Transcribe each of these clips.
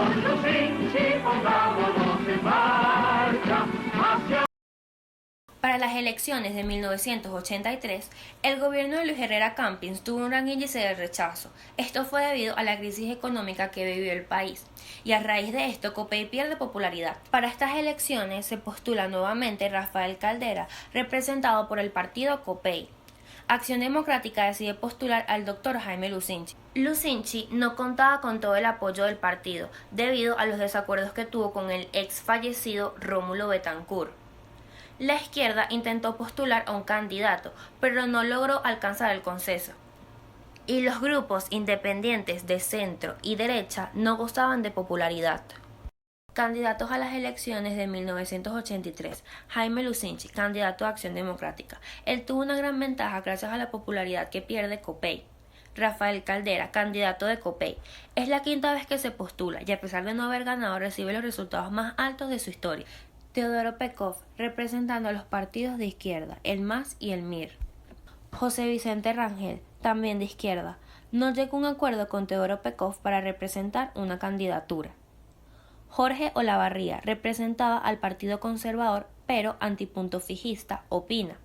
Con Lucinchi pongámonos en marcha hacia... Para las elecciones de 1983, el gobierno de Luis Herrera Campins tuvo un gran índice de rechazo. Esto fue debido a la crisis económica que vivió el país, y a raíz de esto Copey pierde popularidad. Para estas elecciones se postula nuevamente Rafael Caldera, representado por el partido Copey. Acción Democrática decide postular al doctor Jaime Lucinchi. Lucinchi no contaba con todo el apoyo del partido, debido a los desacuerdos que tuvo con el ex fallecido Rómulo Betancourt. La izquierda intentó postular a un candidato, pero no logró alcanzar el consenso. Y los grupos independientes de centro y derecha no gozaban de popularidad. Candidatos a las elecciones de 1983. Jaime Lucinchi, candidato a Acción Democrática. Él tuvo una gran ventaja gracias a la popularidad que pierde Copey. Rafael Caldera, candidato de Copey. Es la quinta vez que se postula y a pesar de no haber ganado recibe los resultados más altos de su historia. Teodoro Pekov, representando a los partidos de izquierda, el MAS y el MIR. José Vicente Rangel, también de izquierda, no llegó a un acuerdo con Teodoro Pekov para representar una candidatura. Jorge Olavarría representaba al Partido Conservador, pero antipunto fijista, opina.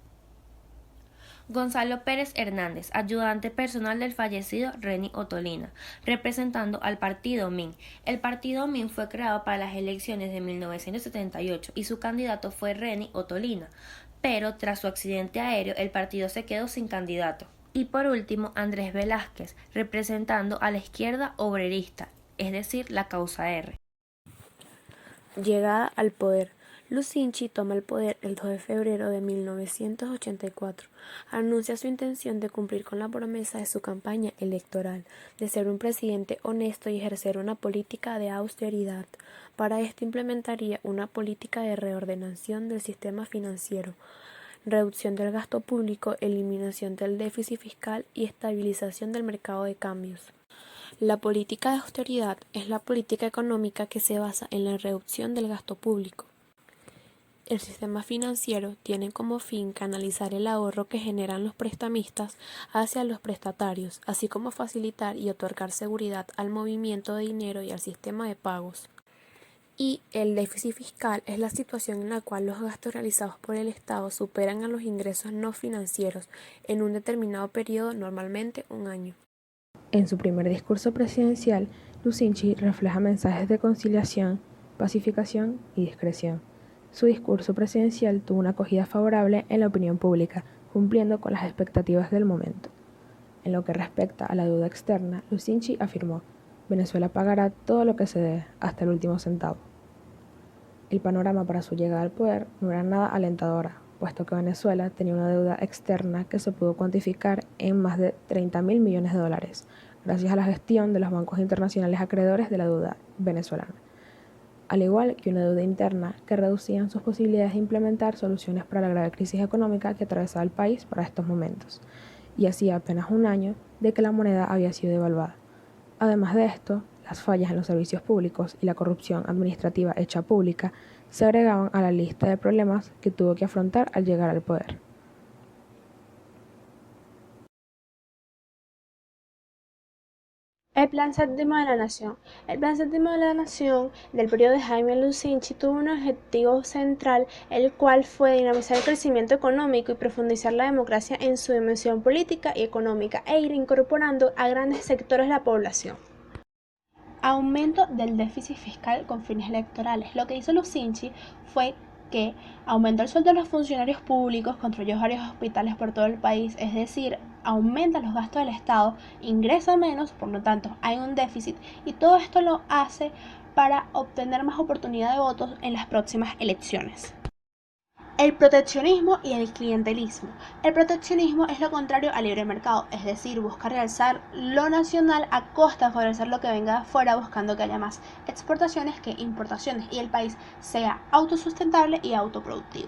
Gonzalo Pérez Hernández, ayudante personal del fallecido Reni Ottolina, representando al partido MIN. El partido MIN fue creado para las elecciones de 1978 y su candidato fue Reni Ottolina, pero tras su accidente aéreo el partido se quedó sin candidato. Y por último, Andrés Velázquez, representando a la izquierda obrerista, es decir, la causa R. Llegada al poder. Lucinchi toma el poder el 2 de febrero de 1984. Anuncia su intención de cumplir con la promesa de su campaña electoral, de ser un presidente honesto y ejercer una política de austeridad. Para esto implementaría una política de reordenación del sistema financiero, reducción del gasto público, eliminación del déficit fiscal y estabilización del mercado de cambios. La política de austeridad es la política económica que se basa en la reducción del gasto público. El sistema financiero tiene como fin canalizar el ahorro que generan los prestamistas hacia los prestatarios, así como facilitar y otorgar seguridad al movimiento de dinero y al sistema de pagos. Y el déficit fiscal es la situación en la cual los gastos realizados por el Estado superan a los ingresos no financieros en un determinado periodo, normalmente un año. En su primer discurso presidencial, Lucinchi refleja mensajes de conciliación, pacificación y discreción. Su discurso presidencial tuvo una acogida favorable en la opinión pública, cumpliendo con las expectativas del momento. En lo que respecta a la deuda externa, Lucinchi afirmó: Venezuela pagará todo lo que se debe, hasta el último centavo. El panorama para su llegada al poder no era nada alentadora, puesto que Venezuela tenía una deuda externa que se pudo cuantificar en más de $30.000 millones, gracias a la gestión de los bancos internacionales acreedores de la deuda venezolana, al igual que una deuda interna que reducían sus posibilidades de implementar soluciones para la grave crisis económica que atravesaba el país para estos momentos, y hacía apenas un año de que la moneda había sido devaluada. Además de esto, las fallas en los servicios públicos y la corrupción administrativa hecha pública se agregaban a la lista de problemas que tuvo que afrontar al llegar al poder. El Plan Séptimo de la Nación. El Plan Séptimo de la Nación del periodo de Jaime Lucinchi tuvo un objetivo central, el cual fue dinamizar el crecimiento económico y profundizar la democracia en su dimensión política y económica e ir incorporando a grandes sectores de la población. Aumento del déficit fiscal con fines electorales. Lo que hizo Lucinchi fue que aumentó el sueldo de los funcionarios públicos, construyó varios hospitales por todo el país, es decir, aumenta los gastos del Estado, ingresa menos, por lo tanto hay un déficit, y todo esto lo hace para obtener más oportunidad de votos en las próximas elecciones. El proteccionismo y el clientelismo. El proteccionismo es lo contrario al libre mercado, es decir, busca realzar lo nacional a costa de favorecer lo que venga de afuera, buscando que haya más exportaciones que importaciones y el país sea autosustentable y autoproductivo.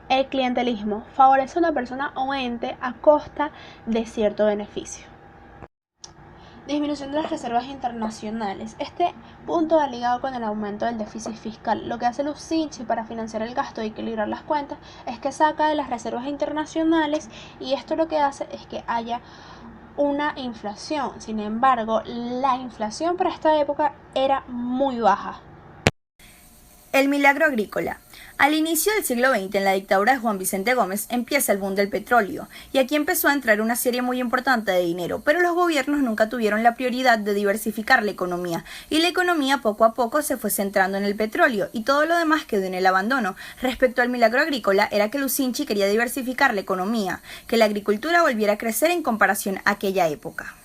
El clientelismo favorece a una persona o ente a costa de cierto beneficio. Disminución de las reservas internacionales. Este punto va ligado con el aumento del déficit fiscal. Lo que hace Lucinchi para financiar el gasto y equilibrar las cuentas es que saca de las reservas internacionales, y esto lo que hace es que haya una inflación. Sin embargo, la inflación para esta época era muy baja. El milagro agrícola. Al inicio del siglo XX, en la dictadura de Juan Vicente Gómez, empieza el boom del petróleo, y aquí empezó a entrar una serie muy importante de dinero, pero los gobiernos nunca tuvieron la prioridad de diversificar la economía, y la economía poco a poco se fue centrando en el petróleo, y todo lo demás quedó en el abandono. Respecto al milagro agrícola, era que Lucinchi quería diversificar la economía, que la agricultura volviera a crecer en comparación a aquella época.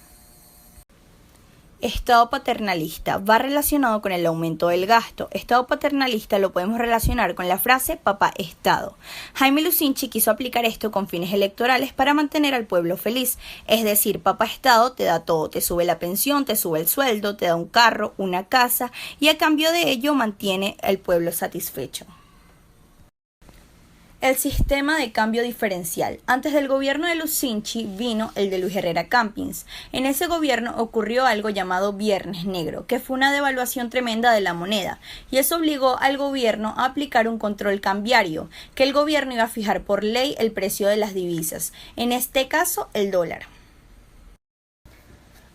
Estado paternalista va relacionado con el aumento del gasto. Estado paternalista lo podemos relacionar con la frase papá Estado. Jaime Lucinchi quiso aplicar esto con fines electorales para mantener al pueblo feliz. Es decir, papá Estado te da todo, te sube la pensión, te sube el sueldo, te da un carro, una casa y a cambio de ello mantiene al pueblo satisfecho. El sistema de cambio diferencial. Antes del gobierno de Lucinchi vino el de Luis Herrera Campins. En ese gobierno ocurrió algo llamado Viernes Negro, que fue una devaluación tremenda de la moneda, y eso obligó al gobierno a aplicar un control cambiario, que el gobierno iba a fijar por ley el precio de las divisas, en este caso el dólar.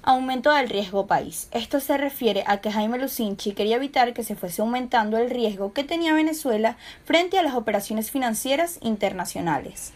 Aumento del riesgo país. Esto se refiere a que Jaime Lucinchi quería evitar que se fuese aumentando el riesgo que tenía Venezuela frente a las operaciones financieras internacionales.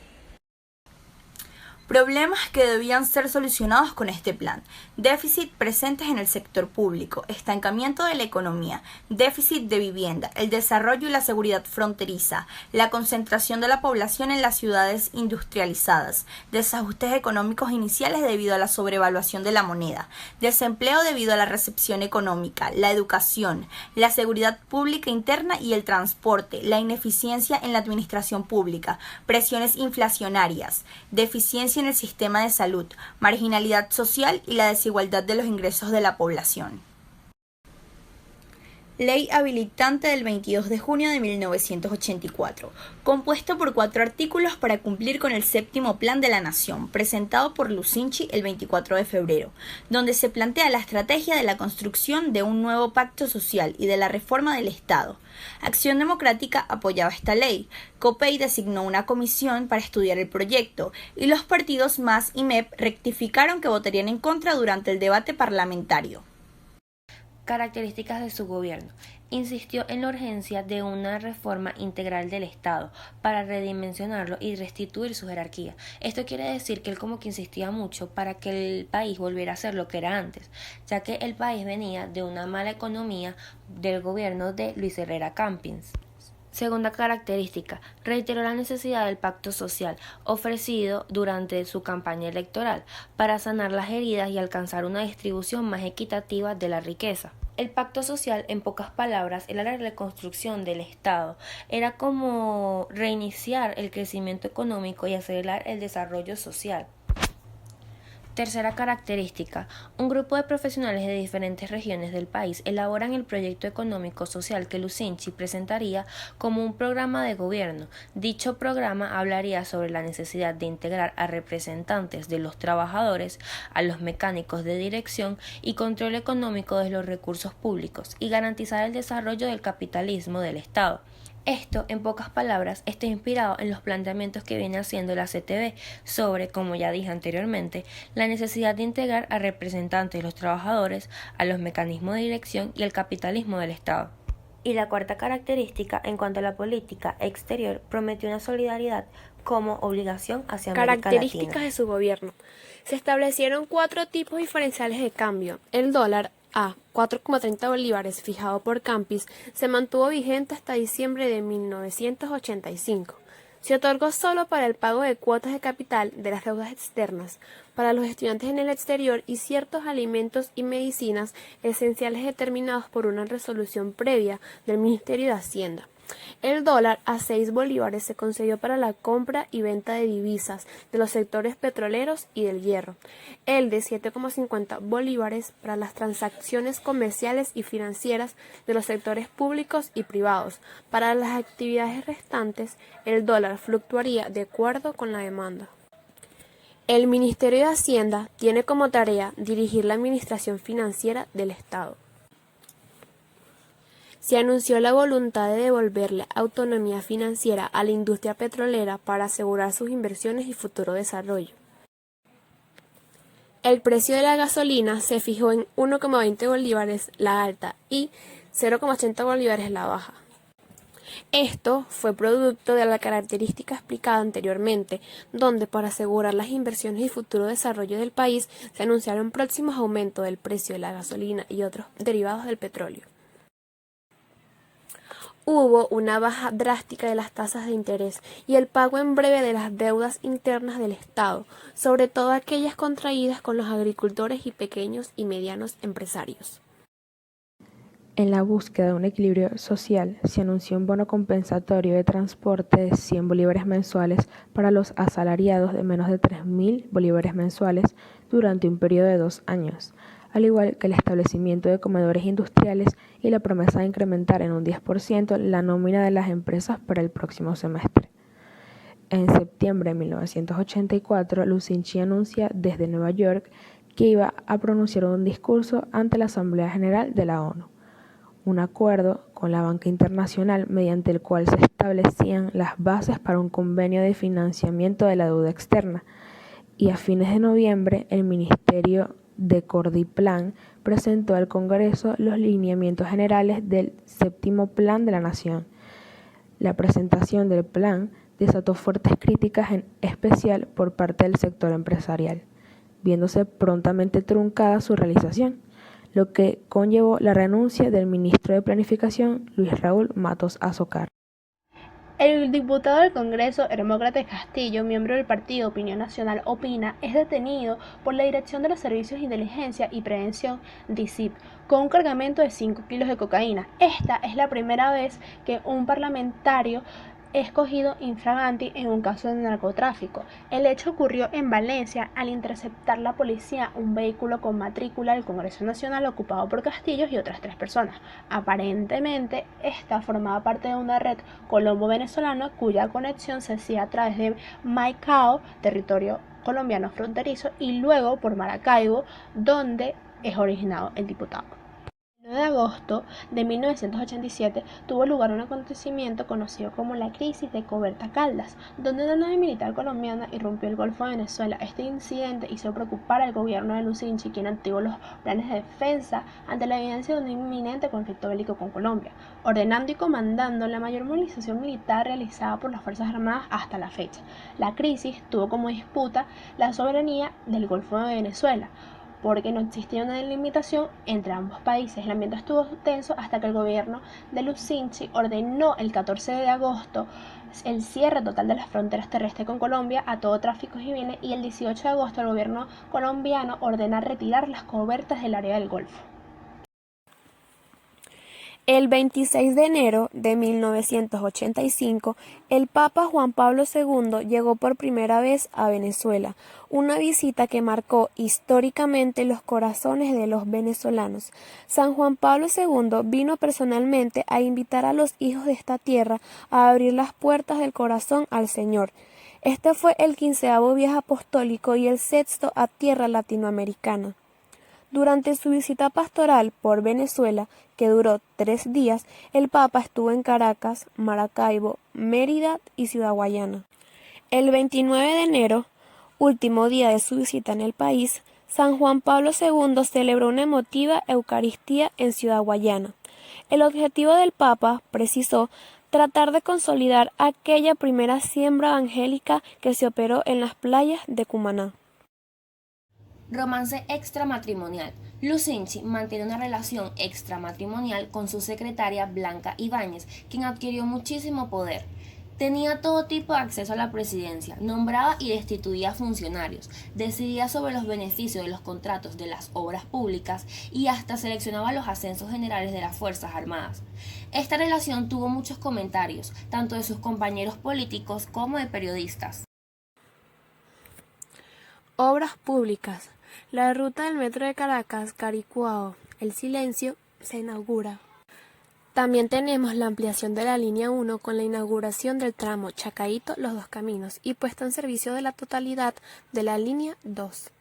Problemas que debían ser solucionados con este plan. Déficit presentes en el sector público, estancamiento de la economía, déficit de vivienda, el desarrollo y la seguridad fronteriza, la concentración de la población en las ciudades industrializadas, desajustes económicos iniciales debido a la sobrevaluación de la moneda, desempleo debido a la recepción económica, la educación, la seguridad pública interna y el transporte, la ineficiencia en la administración pública, presiones inflacionarias, deficiencia en el sistema de salud, marginalidad social y la desigualdad de los ingresos de la población. Ley habilitante del 22 de junio de 1984, compuesto por 4 artículos para cumplir con el séptimo Plan de la Nación, presentado por Lucinchi el 24 de febrero, donde se plantea la estrategia de la construcción de un nuevo pacto social y de la reforma del Estado. Acción Democrática apoyaba esta ley, COPEI designó una comisión para estudiar el proyecto, y los partidos MAS y MEP rectificaron que votarían en contra durante el debate parlamentario. Características de su gobierno. Insistió en la urgencia de una reforma integral del Estado para redimensionarlo y restituir su jerarquía. Esto quiere decir que él como que insistía mucho para que el país volviera a ser lo que era antes, ya que el país venía de una mala economía del gobierno de Luis Herrera Campins. Segunda característica, reiteró la necesidad del pacto social ofrecido durante su campaña electoral para sanar las heridas y alcanzar una distribución más equitativa de la riqueza. El pacto social, en pocas palabras, era la reconstrucción del Estado. Era como reiniciar el crecimiento económico y acelerar el desarrollo social. Tercera característica, un grupo de profesionales de diferentes regiones del país elaboran el proyecto económico social que Lucinchi presentaría como un programa de gobierno. Dicho programa hablaría sobre la necesidad de integrar a representantes de los trabajadores, a los mecánicos de dirección y control económico de los recursos públicos y garantizar el desarrollo del capitalismo del Estado. Esto, en pocas palabras, está inspirado en los planteamientos que viene haciendo la CTV sobre, como ya dije anteriormente, la necesidad de integrar a representantes de los trabajadores, a los mecanismos de dirección y el capitalismo del Estado. Y la cuarta característica, en cuanto a la política exterior, prometió una solidaridad como obligación hacia América Latina. Características de su gobierno. Se establecieron 4 tipos diferenciales de cambio. El dólar a 4,30 bolívares fijado por Campins se mantuvo vigente hasta diciembre de 1985. Se otorgó solo para el pago de cuotas de capital de las deudas externas, para los estudiantes en el exterior y ciertos alimentos y medicinas esenciales determinados por una resolución previa del Ministerio de Hacienda. El dólar a 6 bolívares se concedió para la compra y venta de divisas de los sectores petroleros y del hierro. El de 7,50 bolívares para las transacciones comerciales y financieras de los sectores públicos y privados. Para las actividades restantes, el dólar fluctuaría de acuerdo con la demanda. El Ministerio de Hacienda tiene como tarea dirigir la administración financiera del Estado. Se anunció la voluntad de devolverle autonomía financiera a la industria petrolera para asegurar sus inversiones y futuro desarrollo. El precio de la gasolina se fijó en 1,20 bolívares la alta y 0,80 bolívares la baja. Esto fue producto de la característica explicada anteriormente, donde para asegurar las inversiones y futuro desarrollo del país se anunciaron próximos aumentos del precio de la gasolina y otros derivados del petróleo. Hubo una baja drástica de las tasas de interés y el pago en breve de las deudas internas del Estado, sobre todo aquellas contraídas con los agricultores y pequeños y medianos empresarios. En la búsqueda de un equilibrio social, se anunció un bono compensatorio de transporte de 100 bolívares mensuales para los asalariados de menos de 3.000 bolívares mensuales durante un periodo de 2 años, al igual que el establecimiento de comedores industriales y la promesa de incrementar en un 10% la nómina de las empresas para el próximo semestre. En septiembre de 1984, Lucinchi anuncia desde Nueva York que iba a pronunciar un discurso ante la Asamblea General de la ONU. Un acuerdo con la banca internacional mediante el cual se establecían las bases para un convenio de financiamiento de la deuda externa, y a fines de noviembre el Ministerio de Cordiplan presentó al Congreso los lineamientos generales del séptimo Plan de la Nación. La presentación del plan desató fuertes críticas, en especial por parte del sector empresarial, viéndose prontamente truncada su realización, lo que conllevó la renuncia del ministro de Planificación, Luis Raúl Matos Azócar. El diputado del Congreso, Hermócrates Castillo, miembro del partido Opinión Nacional Opina, es detenido por la Dirección de los Servicios de Inteligencia y Prevención, DICIP, con un cargamento de 5 kilos de cocaína. Esta es la primera vez que un parlamentario es cogido infraganti en un caso de narcotráfico. El hecho ocurrió en Valencia al interceptar la policía un vehículo con matrícula del Congreso Nacional ocupado por Castillos y otras 3 personas. Aparentemente, esta formaba parte de una red colombo-venezolana cuya conexión se hacía a través de Maicao, territorio colombiano fronterizo, y luego por Maracaibo, donde es originado el diputado. El 9 de agosto de 1987 tuvo lugar un acontecimiento conocido como la crisis de Coberta Caldas, donde una nave militar colombiana irrumpió el Golfo de Venezuela. Este incidente hizo preocupar al gobierno de Lucinchi, quien activó los planes de defensa ante la evidencia de un inminente conflicto bélico con Colombia, ordenando y comandando la mayor movilización militar realizada por las Fuerzas Armadas hasta la fecha. La crisis tuvo como disputa la soberanía del Golfo de Venezuela, porque no existía una delimitación entre ambos países. El ambiente estuvo tenso hasta que el gobierno de Lucinchi ordenó el 14 de agosto el cierre total de las fronteras terrestres con Colombia a todo tráfico y bienes, y el 18 de agosto el gobierno colombiano ordena retirar las cobertas del área del Golfo. El 26 de enero de 1985, el Papa Juan Pablo II llegó por primera vez a Venezuela, una visita que marcó históricamente los corazones de los venezolanos. San Juan Pablo II vino personalmente a invitar a los hijos de esta tierra a abrir las puertas del corazón al Señor. Este fue el 15º viaje apostólico y el 6º a tierra latinoamericana. Durante su visita pastoral por Venezuela, que duró 3 días, el Papa estuvo en Caracas, Maracaibo, Mérida y Ciudad Guayana. El 29 de enero, último día de su visita en el país, San Juan Pablo II celebró una emotiva Eucaristía en Ciudad Guayana. El objetivo del Papa, precisó, tratar de consolidar aquella primera siembra evangélica que se operó en las playas de Cumaná. Romance extramatrimonial. Lucinchi mantiene una relación extramatrimonial con su secretaria Blanca Ibáñez, quien adquirió muchísimo poder. Tenía todo tipo de acceso a la presidencia, nombraba y destituía funcionarios, decidía sobre los beneficios de los contratos de las obras públicas y hasta seleccionaba los ascensos generales de las Fuerzas Armadas. Esta relación tuvo muchos comentarios, tanto de sus compañeros políticos como de periodistas. Obras públicas. La ruta del metro de Caracas, Caricuao, El Silencio, se inaugura. También tenemos la ampliación de la línea 1 con la inauguración del tramo Chacaíto-Los Dos Caminos y puesta en servicio de la totalidad de la línea 2.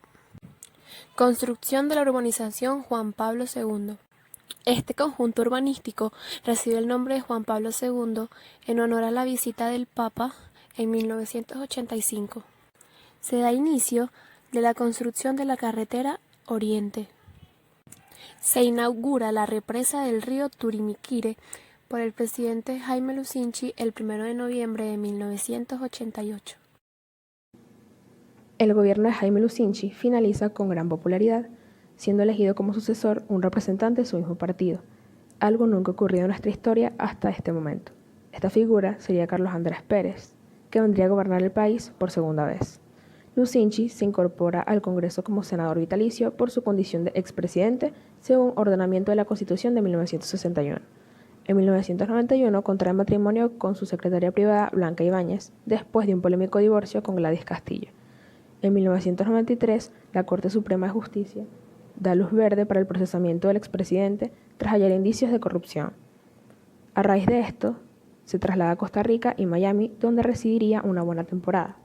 Construcción de la urbanización Juan Pablo II. Este conjunto urbanístico recibe el nombre de Juan Pablo II en honor a la visita del Papa en 1985. Se da inicio de la construcción de la carretera Oriente. Se inaugura la represa del río Turimiquire por el presidente Jaime Lucinchi el 1 de noviembre de 1988. El gobierno de Jaime Lucinchi finaliza con gran popularidad, siendo elegido como sucesor un representante de su mismo partido, algo nunca ocurrido en nuestra historia hasta este momento. Esta figura sería Carlos Andrés Pérez, que vendría a gobernar el país por segunda vez. Lucinchi se incorpora al Congreso como senador vitalicio por su condición de expresidente, según ordenamiento de la Constitución de 1961. En 1991 contrae matrimonio con su secretaria privada Blanca Ibáñez, después de un polémico divorcio con Gladys Castillo. En 1993, la Corte Suprema de Justicia da luz verde para el procesamiento del expresidente tras hallar indicios de corrupción. A raíz de esto, se traslada a Costa Rica y Miami, donde residiría una buena temporada.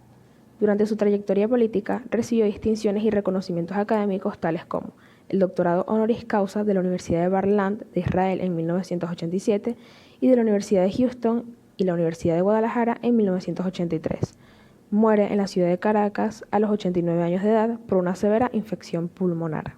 Durante su trayectoria política, recibió distinciones y reconocimientos académicos tales como el doctorado honoris causa de la Universidad de Bar-Lev de Israel en 1987 y de la Universidad de Houston y la Universidad de Guadalajara en 1983. Muere en la ciudad de Caracas a los 89 años de edad por una severa infección pulmonar.